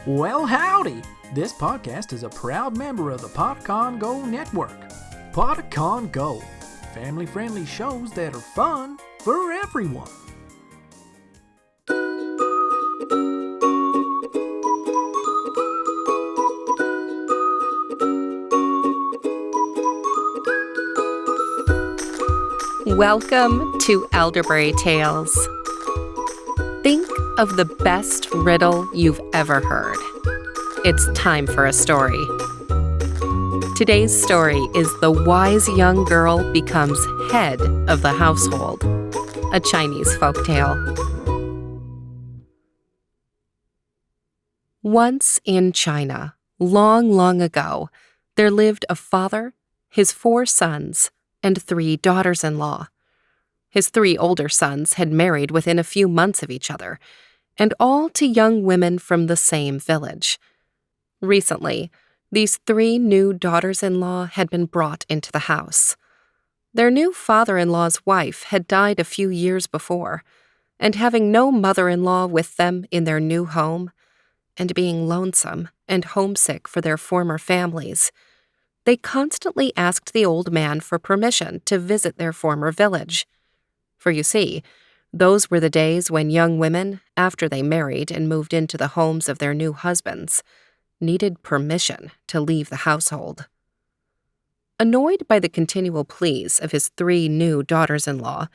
Well, howdy! This podcast is a proud member of the PodCon Go network. PodCon Go, family-friendly shows that are fun for everyone. Welcome to Elderberry Tales. Think of the best riddle you've ever heard. It's time for a story. Today's story is The Wise Young Girl Becomes Head of the Household, a Chinese folktale. Once in China, long, long ago, there lived a father, his 4 sons, and 3 daughters-in-law. His 3 older sons had married within a few months of each other, and all to young women from the same village. Recently, these 3 new daughters-in-law had been brought into the house. Their new father-in-law's wife had died a few years before, and having no mother-in-law with them in their new home, and being lonesome and homesick for their former families, they constantly asked the old man for permission to visit their former village. For you see, those were the days when young women, after they married and moved into the homes of their new husbands, needed permission to leave the household. Annoyed by the continual pleas of his 3 new daughters-in-law,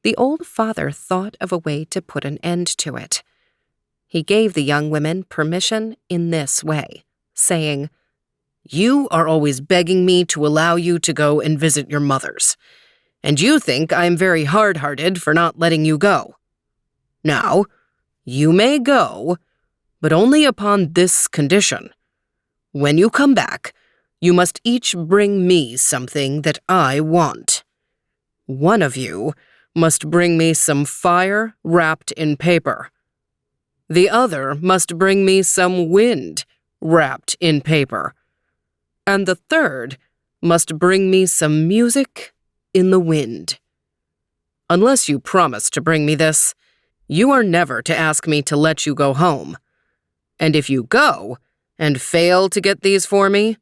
the old father thought of a way to put an end to it. He gave the young women permission in this way, saying, "You are always begging me to allow you to go and visit your mothers, and you think I am very hard-hearted for not letting you go. Now, you may go, but only upon this condition. When you come back, you must each bring me something that I want. One of you must bring me some fire wrapped in paper. The other must bring me some wind wrapped in paper. And the third must bring me some music in the wind. Unless you promise to bring me this, you are never to ask me to let you go home. And if you go and fail to get these for me,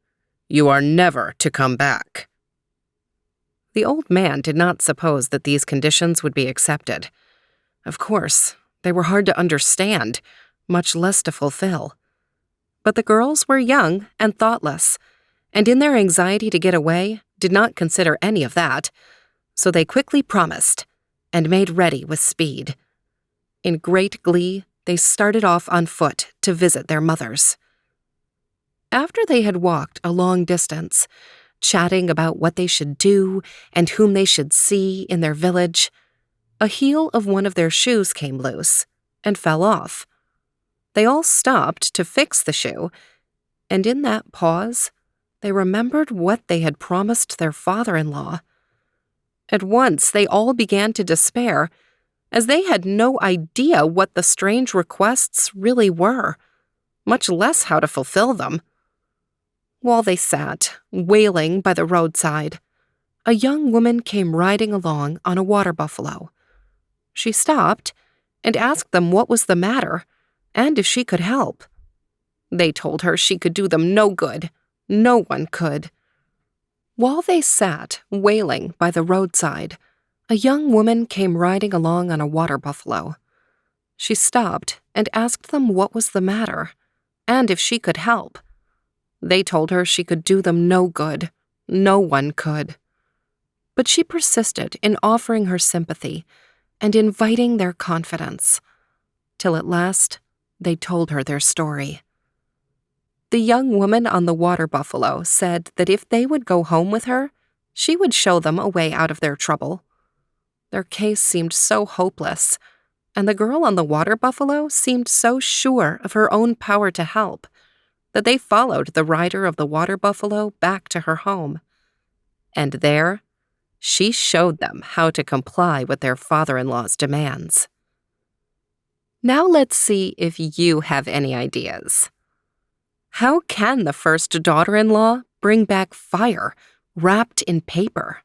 you are never to come back." The old man did not suppose that these conditions would be accepted. Of course, they were hard to understand, much less to fulfill. But the girls were young and thoughtless, and in their anxiety to get away, did not consider any of that, so they quickly promised and made ready with speed. In great glee, they started off on foot to visit their mothers. After they had walked a long distance, chatting about what they should do and whom they should see in their village, a heel of one of their shoes came loose and fell off. They all stopped to fix the shoe, and in that pause, they remembered what they had promised their father-in-law. At once, they all began to despair, as they had no idea what the strange requests really were, much less how to fulfill them. While they sat, wailing by the roadside, a young woman came riding along on a water buffalo. She stopped and asked them what was the matter, and if she could help. They told her she could do them no good. No one could. While they sat, wailing by the roadside, a young woman came riding along on a water buffalo. She stopped and asked them what was the matter, and if she could help. They told her she could do them no good. No one could. But she persisted in offering her sympathy and inviting their confidence, till at last they told her their story. The young woman on the water buffalo said that if they would go home with her, she would show them a way out of their trouble. Their case seemed so hopeless, and the girl on the water buffalo seemed so sure of her own power to help, that they followed the rider of the water buffalo back to her home. And there, she showed them how to comply with their father-in-law's demands. Now let's see if you have any ideas. How can the first daughter-in-law bring back fire wrapped in paper?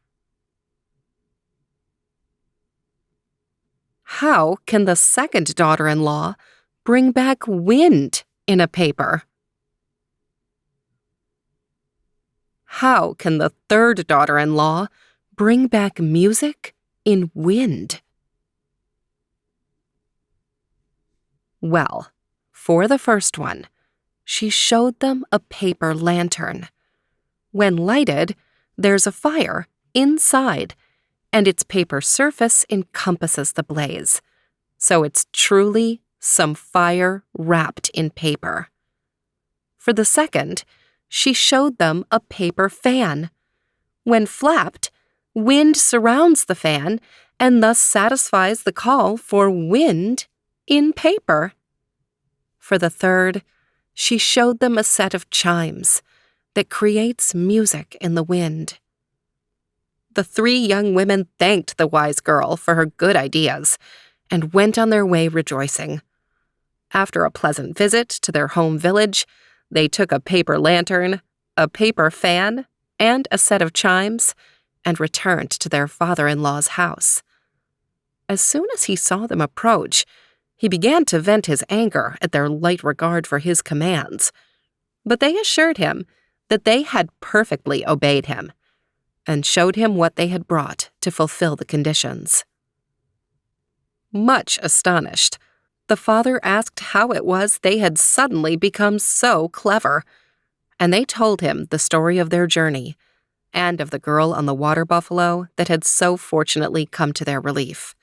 How can the second daughter-in-law bring back wind in a paper? How can the third daughter-in-law bring back music in wind? Well, for the first one, she showed them a paper lantern. When lighted, there's a fire inside, and its paper surface encompasses the blaze. So it's truly some fire wrapped in paper. For the second, she showed them a paper fan. When flapped, wind surrounds the fan and thus satisfies the call for wind in paper. For the third, she showed them a set of chimes that creates music in the wind. The three young women thanked the wise girl for her good ideas and went on their way rejoicing. After a pleasant visit to their home village, they took a paper lantern, a paper fan, and a set of chimes, and returned to their father-in-law's house. As soon as he saw them approach, he began to vent his anger at their light regard for his commands. But they assured him that they had perfectly obeyed him, and showed him what they had brought to fulfill the conditions. Much astonished, the father asked how it was they had suddenly become so clever, and they told him the story of their journey and of the girl on the water buffalo that had so fortunately come to their relief.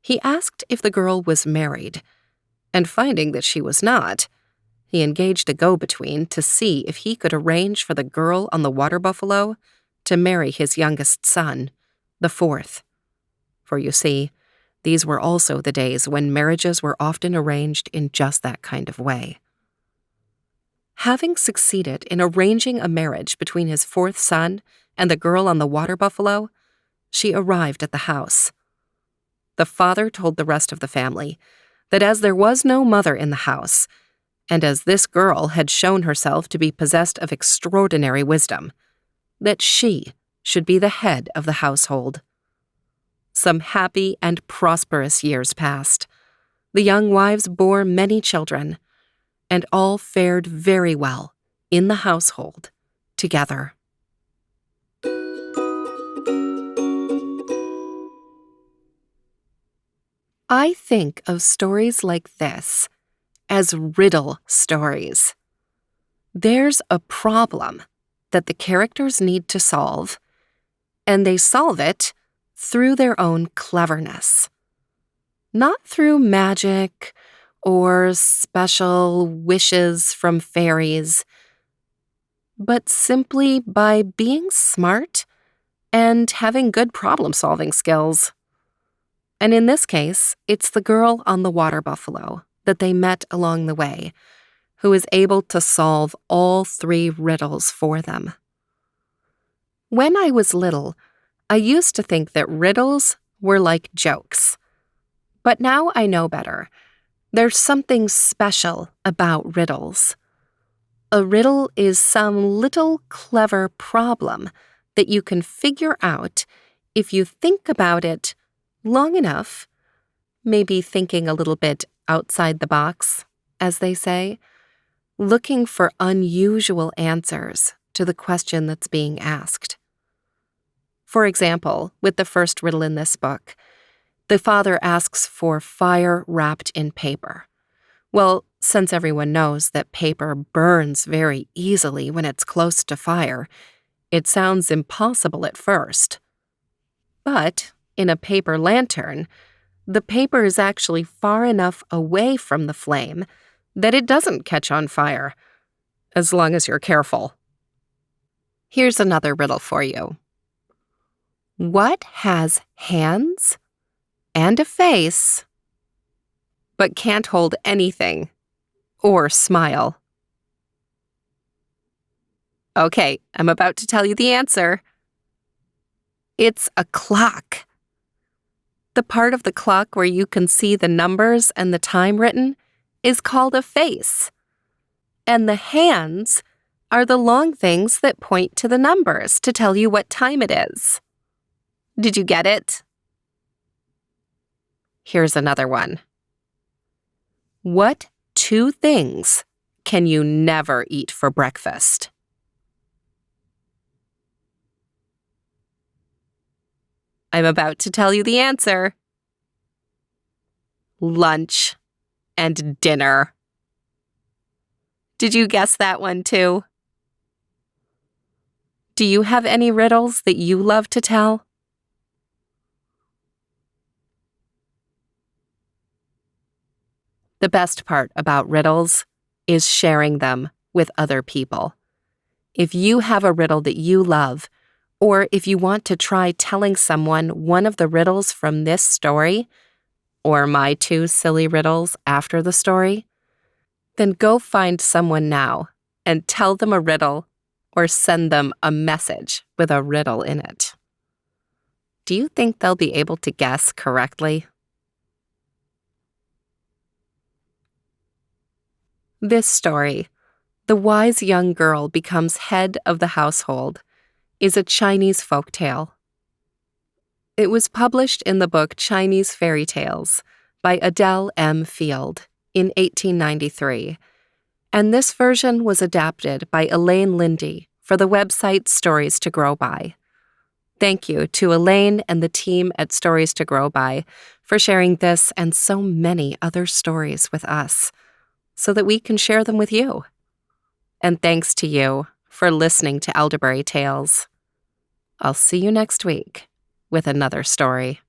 He asked if the girl was married, and finding that she was not, he engaged a go-between to see if he could arrange for the girl on the water buffalo to marry his youngest son, the fourth. For you see, these were also the days when marriages were often arranged in just that kind of way. Having succeeded in arranging a marriage between his fourth son and the girl on the water buffalo, she arrived at the house. The father told the rest of the family that as there was no mother in the house, and as this girl had shown herself to be possessed of extraordinary wisdom, that she should be the head of the household. Some happy and prosperous years passed. The young wives bore many children, and all fared very well in the household together. I think of stories like this as riddle stories. There's a problem that the characters need to solve, and they solve it through their own cleverness. Not through magic or special wishes from fairies, but simply by being smart and having good problem-solving skills. And in this case, it's the girl on the water buffalo that they met along the way, who is able to solve all three riddles for them. When I was little, I used to think that riddles were like jokes. But now I know better. There's something special about riddles. A riddle is some little clever problem that you can figure out if you think about it long enough, maybe thinking a little bit outside the box, as they say, looking for unusual answers to the question that's being asked. For example, with the first riddle in this book, the father asks for fire wrapped in paper. Well, since everyone knows that paper burns very easily when it's close to fire, it sounds impossible at first. But in a paper lantern, the paper is actually far enough away from the flame that it doesn't catch on fire, as long as you're careful. Here's another riddle for you. What has hands and a face, but can't hold anything or smile? Okay, I'm about to tell you the answer. It's a clock. The part of the clock where you can see the numbers and the time written is called a face. And the hands are the long things that point to the numbers to tell you what time it is. Did you get it? Here's another one. What two things can you never eat for breakfast? I'm about to tell you the answer. Lunch and dinner. Did you guess that one too? Do you have any riddles that you love to tell? The best part about riddles is sharing them with other people. If you have a riddle that you love, or if you want to try telling someone one of the riddles from this story, or my 2 silly riddles after the story, then go find someone now and tell them a riddle or send them a message with a riddle in it. Do you think they'll be able to guess correctly? This story, The Wise Young Girl Becomes Head of the Household, is a Chinese folktale. It was published in the book Chinese Fairy Tales by Adele M. Field in 1893, and this version was adapted by Elaine Lindy for the website Stories to Grow By. Thank you to Elaine and the team at Stories to Grow By for sharing this and so many other stories with us, so that we can share them with you. And thanks to you for listening to Elderberry Tales. I'll see you next week with another story.